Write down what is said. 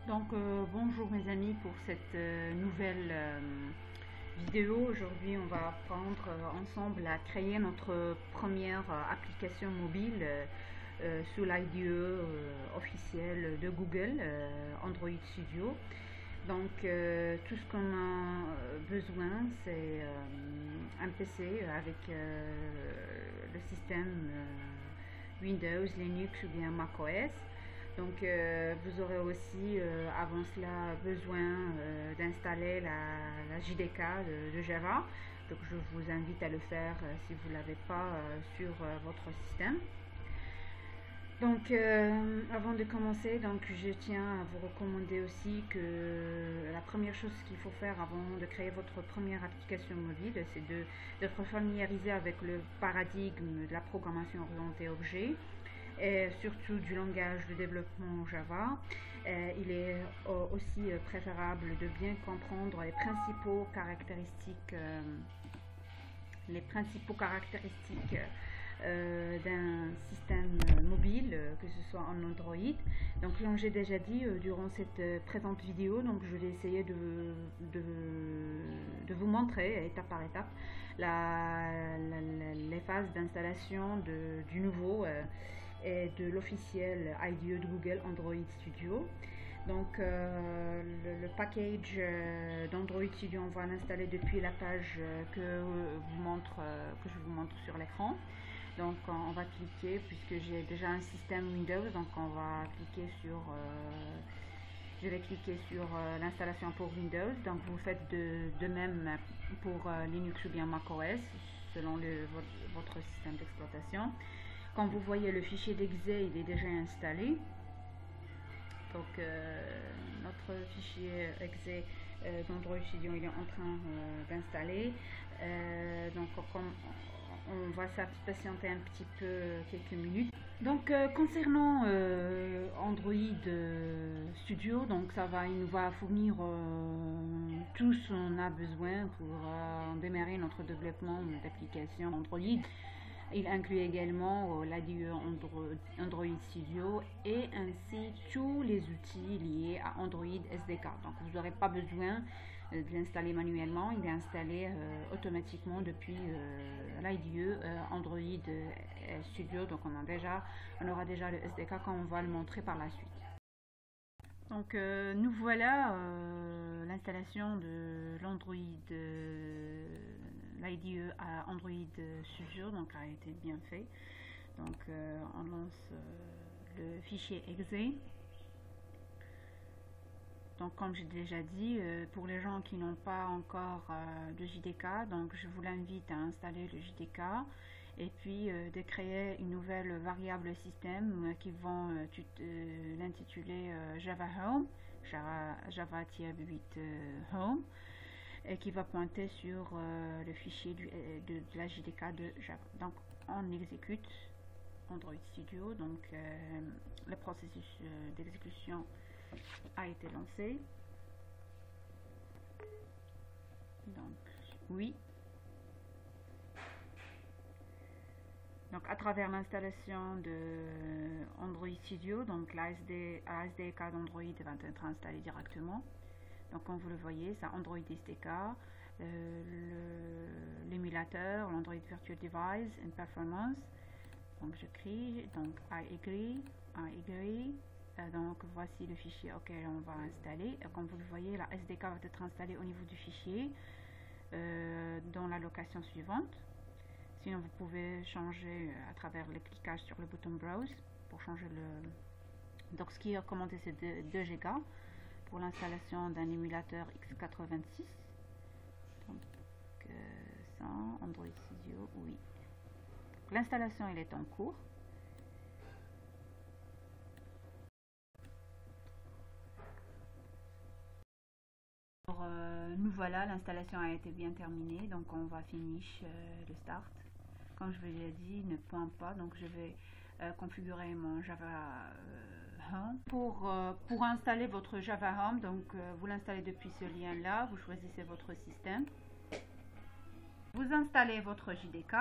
Donc bonjour mes amis pour cette nouvelle vidéo. Aujourd'hui on va apprendre ensemble à créer notre première application mobile sous l'IDE officiel de Google, Android Studio. Donc tout ce qu'on a besoin c'est un PC avec le système Windows, Linux ou bien macOS. Donc vous aurez aussi avant cela besoin d'installer la JDK de Java. Donc je vous invite à le faire si vous ne l'avez pas sur votre système. Donc avant de commencer, donc je tiens à vous recommander aussi que la première chose qu'il faut faire avant de créer votre première application mobile, c'est d'être familiarisé avec le paradigme de la programmation orientée objet et surtout du langage de développement Java. Il est aussi préférable de bien comprendre les principaux caractéristiques d'un système mobile, que ce soit en Android. Donc comme j'ai déjà dit durant cette présente vidéo, donc je vais essayer de vous montrer étape par étape les phases d'installation du nouveau et de l'officiel IDE de Google Android Studio. Donc le package d'Android Studio, on va l'installer depuis la page que je vous montre sur l'écran. Donc on va cliquer, puisque j'ai déjà un système Windows, donc on va cliquer sur je vais cliquer sur l'installation pour Windows. Donc vous faites de même pour Linux ou bien macOS selon votre système d'exploitation. Quand vous voyez le fichier d'exe, il est déjà installé. Donc notre fichier exe d'Android Studio, il est en train d'installer. Donc on va patienter un petit peu quelques minutes. Donc concernant Android Studio, donc il nous va fournir tout ce qu'on a besoin pour démarrer notre développement d'application Android. Il inclut également l'IDE Android Studio et ainsi tous les outils liés à Android SDK. Donc vous n'aurez pas besoin de l'installer manuellement, il est installé automatiquement depuis l'IDE Android Studio. Donc on aura déjà le SDK quand on va le montrer par la suite. Donc nous voilà l'installation de l'Android, l'IDE à Android Studio, donc a été bien fait. Donc on lance le fichier exe. Donc comme j'ai déjà dit, pour les gens qui n'ont pas encore de JDK, donc je vous l'invite à installer le JDK et puis de créer une nouvelle variable système qui vont l'intituler Java Home, Java-8 Home, et qui va pointer sur le fichier de la JDK de Java. Donc on exécute Android Studio, donc le processus d'exécution a été lancé. Donc oui. Donc à travers l'installation de Android Studio, donc la SDK d'Android va être installée directement. Donc comme vous le voyez, c'est Android SDK, l'émulateur, l'Android Virtual Device and Performance. Donc j'écris, donc I agree. Donc voici le fichier auquel on va installer. Et comme vous le voyez, la SDK va être installée au niveau du fichier dans la location suivante. Sinon vous pouvez changer à travers le cliquage sur le bouton Browse pour changer le... Donc ce qui est recommandé, c'est 2 Go pour l'installation d'un émulateur x86. Donc sans Android Studio, oui. L'installation elle est en cours. Alors, nous voilà, l'installation a été bien terminée, donc on va finish le start. Comme je vous l'ai dit, ne pointe pas, donc je vais configurer mon Java Home. Pour installer votre Java Home, donc vous l'installez depuis ce lien là, vous choisissez votre système, vous installez votre JDK.